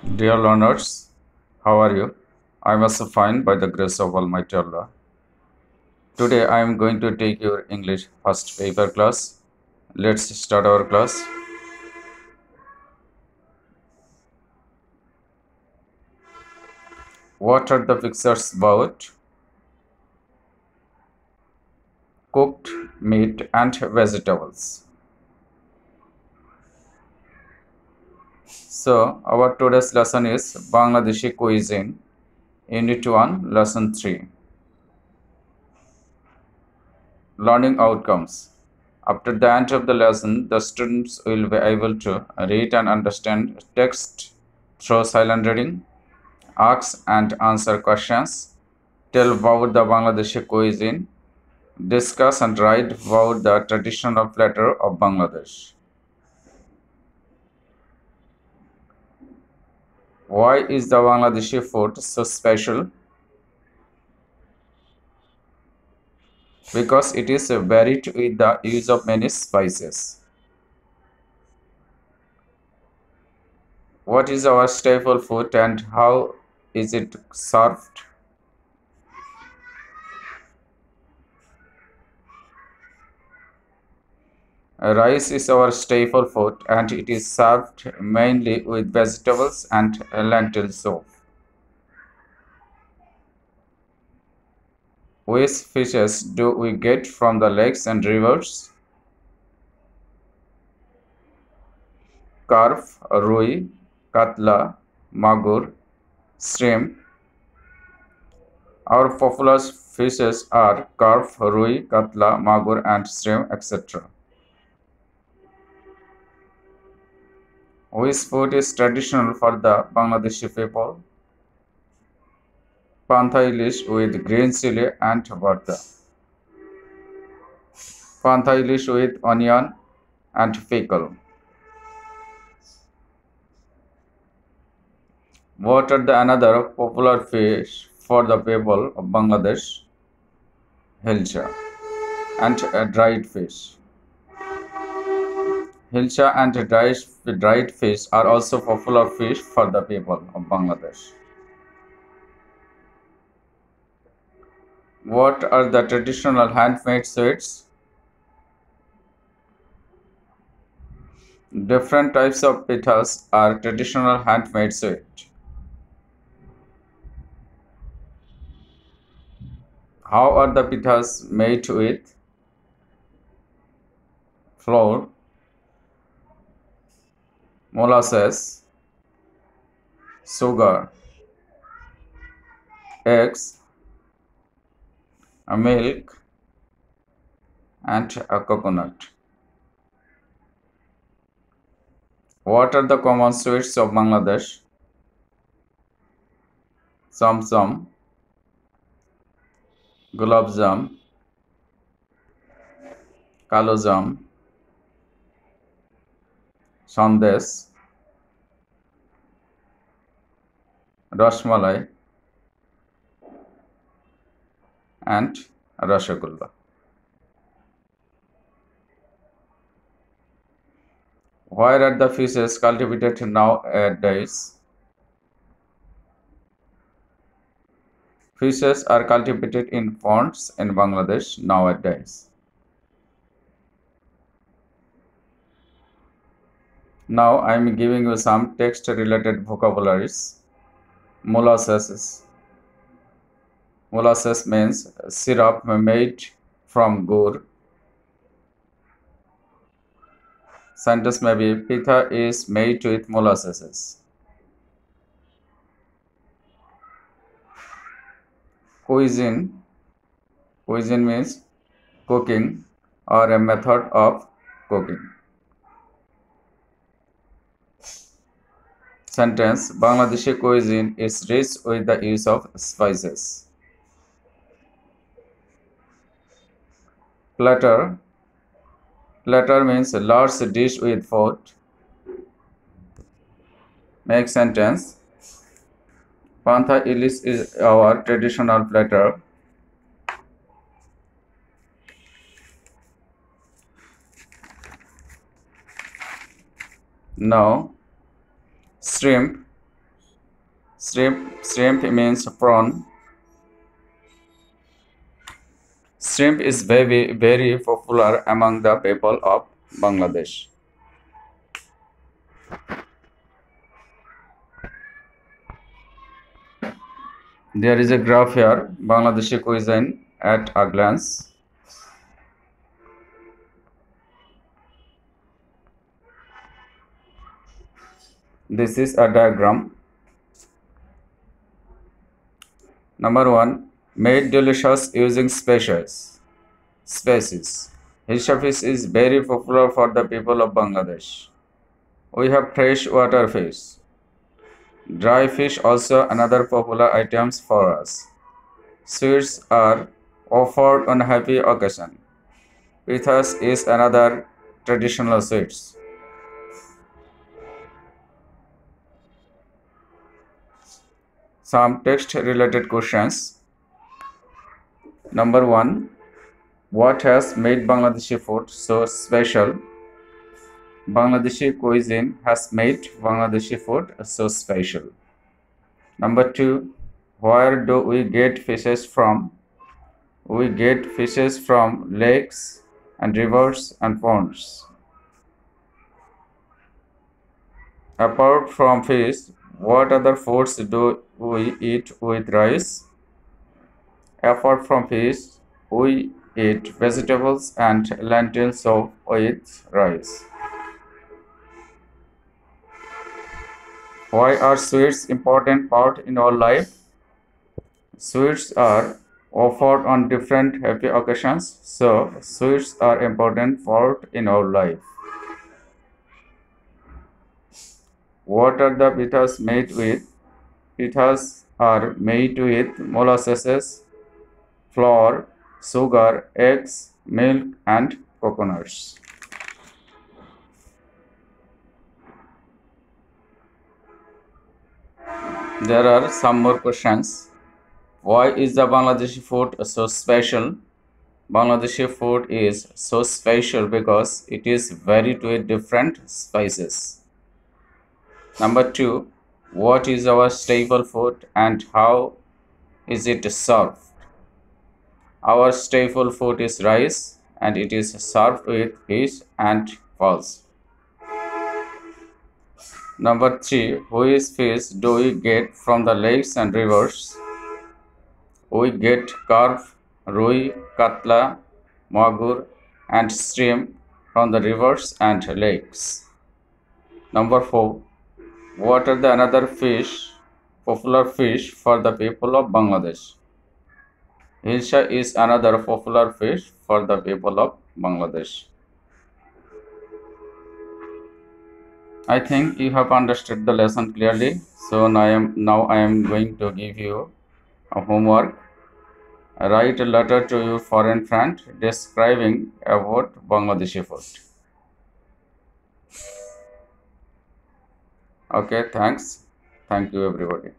Dear learners, how are you? I am also fine by the grace of Almighty Allah. Today I am going to take your English first paper class. Let's start our class. What are the pictures about? Cooked meat and vegetables. So, our today's lesson is Bangladeshi cuisine, Unit 1, Lesson 3. Learning outcomes. After the end of the lesson, the students will be able to read and understand text through silent reading, ask and answer questions, tell about the Bangladeshi cuisine, discuss and write about the traditional platter of Bangladesh. Why is the Bangladeshi food so special? Because it is varied with the use of many spices. What is our staple food and how is it served? Rice is our staple food and it is served mainly with vegetables and lentil soup. Which fishes do we get from the lakes and rivers? Carp, rui, katla, magur, shrimp. Our popular fishes are carp, rui, katla, magur, and shrimp, etc. Which food is traditional for the Bangladeshi people? Pantha ilish with green chili and butter. Pantha ilish with onion and pickle. What are the another popular fish for the people of Bangladesh? Hilcha and dried fish. Hilcha and dried fish are also popular fish for the people of Bangladesh. What are the traditional handmade sweets? Different types of pithas are traditional handmade sweets. How are the pithas made with? Flour, molasses, sugar, eggs, milk, and a coconut. What are the common sweets of Bangladesh? Samsam, gulab jam, kalo jam, sandesh, rasmalai, and rasgulla. Where are the fishes cultivated nowadays? Fishes are cultivated in ponds in Bangladesh nowadays. Now I am giving you some text related vocabularies. Molasses. Molasses means syrup made from gur. Sentence may be pitha is made with molasses. Cuisine. Cuisine means cooking or a method of cooking. Sentence Bangladeshi cuisine is rich with the use of spices. Platter. Platter means a large dish with food. Make sentence. Pantha ilis is our traditional platter. Now, shrimp. Shrimp means prawn. Shrimp is very popular among the people of Bangladesh. There is a graph here, Bangladeshi cuisine at a glance. This is a diagram. Number 1, made delicious using spices. Hilsa fish is very popular for the people of Bangladesh. We have fresh water fish. Dry fish also another popular items for us. Sweets are offered on happy occasion. Pithas is another traditional sweets. Some text related questions. Number 1, what has made Bangladeshi food so special? Bangladeshi cuisine has made Bangladeshi food so special. Number 2, where do we get fishes from? We get fishes from lakes and rivers and ponds. Apart from fish, what other foods do we eat with rice? Apart from fish, we eat vegetables and lentil soup with rice. Why are sweets important part in our life? Sweets are offered on different happy occasions, so sweets are important part in our life. What are the pithas made with? Pithas are made with molasses, flour, sugar, eggs, milk, and coconuts. There are some more questions. Why is the Bangladeshi food so special? Bangladeshi food is so special because it is varied with different spices. Number 2, what is our staple food and how is it served? Our staple food is rice and it is served with fish and pulse. Number 3, which fish do we get from the lakes and rivers? We get carp, rui, katla, magur and shrimp from the rivers and lakes. Number 4, what are the another popular fish for the people of Bangladesh? Hilsa is another popular fish for the people of Bangladesh. I think you have understood the lesson clearly. So now I am going to give you a homework. Write a letter to your foreign friend describing about Bangladeshi food. Okay, thanks. Thank you everybody.